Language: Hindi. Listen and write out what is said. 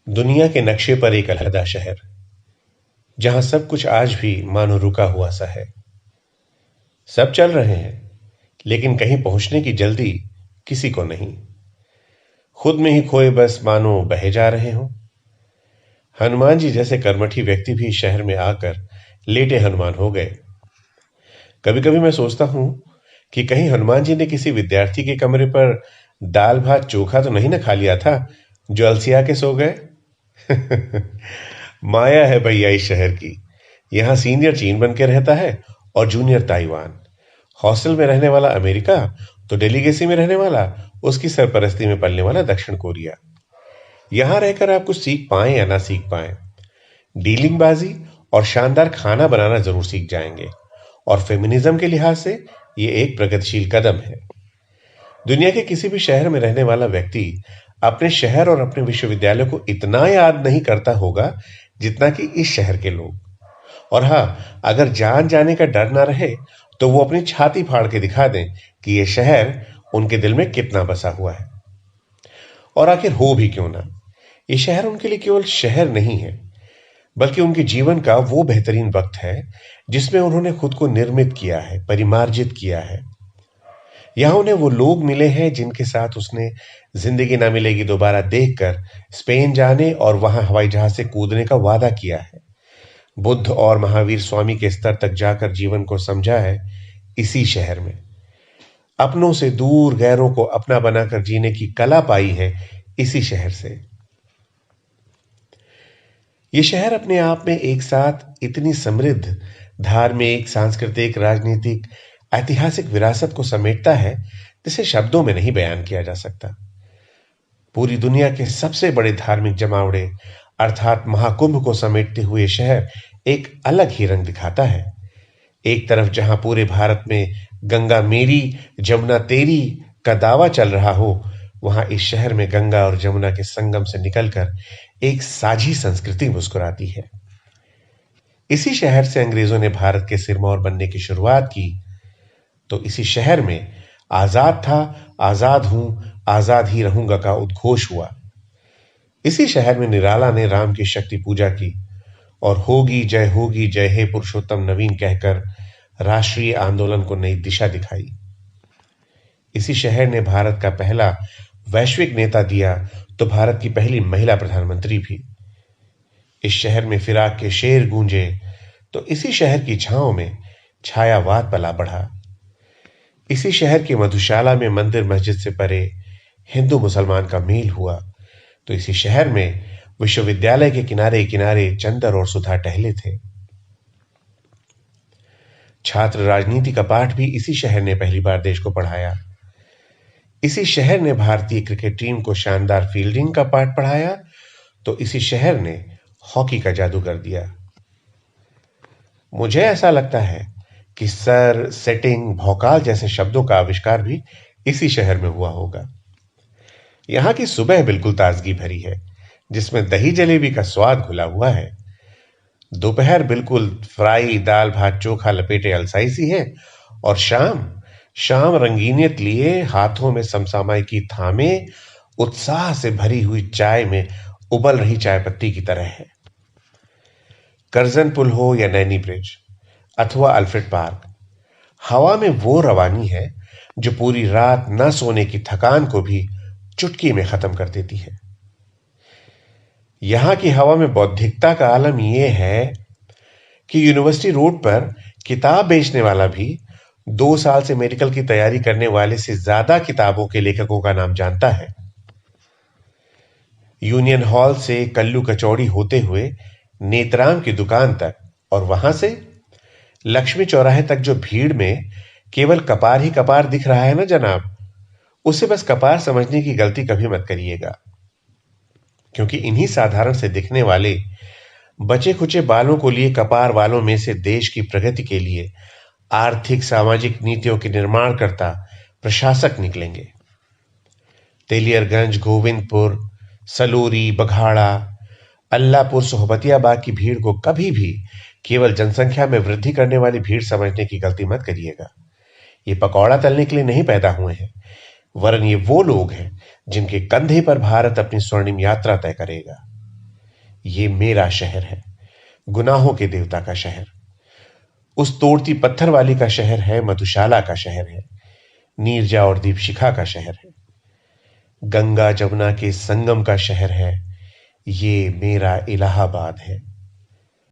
दुनिया के नक्शे पर एक अलहदा शहर, जहां सब कुछ आज भी मानो रुका हुआ सा है। सब चल रहे हैं, लेकिन कहीं पहुंचने की जल्दी किसी को नहीं। खुद में ही खोए बस मानो बहे जा रहे हों। हनुमान जी जैसे कर्मठी व्यक्ति भी शहर में आकर लेटे हनुमान हो गए। कभी कभी मैं सोचता हूं कि कहीं हनुमान जी ने किसी विद्यार्थी के कमरे पर दाल भात चोखा तो नहीं न खा लिया था, जो अलसिया के सो गए। माया है भैया इस शहर की। यहाँ सीनियर चीन बन के रहता है और जूनियर ताइवान। हॉस्टल में रहने वाला अमेरिका तो डेलीगेसी में रहने वाला उसकी सरपरस्ती में पलने वाला दक्षिण कोरिया। यहां रहकर आप कुछ सीख पाए या ना सीख पाए, डीलिंग बाजी और शानदार खाना बनाना जरूर सीख जाएंगे। और फेमिनिज्म के लिहाज से ये एक प्रगतिशील कदम है। दुनिया के किसी भी शहर में रहने वाला व्यक्ति अपने शहर और अपने विश्वविद्यालय को इतना याद नहीं करता होगा जितना कि इस शहर के लोग। और हां, अगर जान जाने का डर ना रहे तो वो अपनी छाती फाड़ के दिखा दें कि ये शहर उनके दिल में कितना बसा हुआ है। और आखिर हो भी क्यों ना, ये शहर उनके लिए केवल शहर नहीं है, बल्कि उनके जीवन का वो बेहतरीन वक्त है जिसमें उन्होंने खुद को निर्मित किया है, परिमार्जित किया है। यहां उन्हें वो लोग मिले हैं जिनके साथ उसने जिंदगी ना मिलेगी दोबारा देखकर स्पेन जाने और वहां हवाई जहाज से कूदने का वादा किया है। बुद्ध और महावीर स्वामी के स्तर तक जाकर जीवन को समझा है इसी शहर में। अपनों से दूर गैरों को अपना बनाकर जीने की कला पाई है इसी शहर से। ये शहर अपने आप में एक साथ इतनी समृद्ध धार्मिक, सांस्कृतिक, राजनीतिक, ऐतिहासिक विरासत को समेटता है जिसे शब्दों में नहीं बयान किया जा सकता। पूरी दुनिया के सबसे बड़े धार्मिक जमावड़े अर्थात महाकुंभ को समेटते हुए शहर एक अलग ही रंग दिखाता है। एक तरफ जहां पूरे भारत में गंगा मेरी जमुना तेरी का दावा चल रहा हो, वहां इस शहर में गंगा और जमुना के संगम से निकलकर एक साझी संस्कृति मुस्कुराती है। इसी शहर से अंग्रेजों ने भारत के सिरमौर बनने की शुरुआत की, तो इसी शहर में आजाद था, आजाद हूं, आजाद ही रहूंगा का उद्घोष हुआ। इसी शहर में निराला ने राम की शक्ति पूजा की और होगी जय हे पुरुषोत्तम नवीन कहकर राष्ट्रीय आंदोलन को नई दिशा दिखाई। इसी शहर ने भारत का पहला वैश्विक नेता दिया तो भारत की पहली महिला प्रधानमंत्री भी। इस शहर में फिराक के शेर गूंजे तो इसी शहर की छांव में छायावाद पला बढ़ा। इसी शहर की मधुशाला में मंदिर मस्जिद से परे हिंदू मुसलमान का मेल हुआ, तो इसी शहर में विश्वविद्यालय के किनारे किनारे चंदर और सुधा टहले थे। छात्र राजनीति का पाठ भी इसी शहर ने पहली बार देश को पढ़ाया। इसी शहर ने भारतीय क्रिकेट टीम को शानदार फील्डिंग का पाठ पढ़ाया, तो इसी शहर ने हॉकी का जादू कर दिया। मुझे ऐसा लगता है कि सर, सेटिंग, भौकाल जैसे शब्दों का आविष्कार भी इसी शहर में हुआ होगा। यहां की सुबह बिल्कुल ताजगी भरी है, जिसमें दही जलेबी का स्वाद घुला हुआ है। दोपहर बिल्कुल फ्राई दाल भात चोखा लपेटे अलसाई सी है। और शाम शाम रंगीनियत लिए हाथों में समसामयिकी थामे उत्साह से भरी हुई चाय में उबल रही चाय पत्ती की तरह है। करजन पुल हो या नैनी ब्रिज अथवा अल्फ्रेड पार्क, हवा में वो रवानी है जो पूरी रात न सोने की थकान को भी चुटकी में खत्म कर देती है। यहां की हवा में बौद्धिकता का आलम यह है कि यूनिवर्सिटी रोड पर किताब बेचने वाला भी 2 साल से मेडिकल की तैयारी करने वाले से ज्यादा किताबों के लेखकों का नाम जानता है। यूनियन हॉल से कल्लू कचौड़ी होते हुए नेतराम की दुकान तक और वहां से लक्ष्मी चौराहे तक जो भीड़ में केवल कपार ही कपार दिख रहा है ना जनाब, उसे बस कपार समझने की गलती कभी मत करिएगा। क्योंकि इन्हीं साधारण से दिखने वाले बचे खुचे बालों को लिए कपार वालों में से देश की प्रगति के लिए आर्थिक सामाजिक नीतियों के निर्माण करता प्रशासक निकलेंगे। तेलियरगंज, गोविंदपुर, सलूरी, बघाड़ा, अल्लापुर, सोहबतियाबाग की भीड़ को कभी भी केवल जनसंख्या में वृद्धि करने वाली भीड़ समझने की गलती मत करिएगा। ये पकौड़ा तलने के लिए नहीं पैदा हुए हैं, वरन ये वो लोग हैं जिनके कंधे पर भारत अपनी स्वर्णिम यात्रा तय करेगा। ये मेरा शहर है, गुनाहों के देवता का शहर। उस तोड़ती पत्थर वाली का शहर है, मधुशाला का शहर है, नीरजा और दीपशिखा का शहर है। गंगा जमुना के संगम का शहर है, ये मेरा इलाहाबाद है।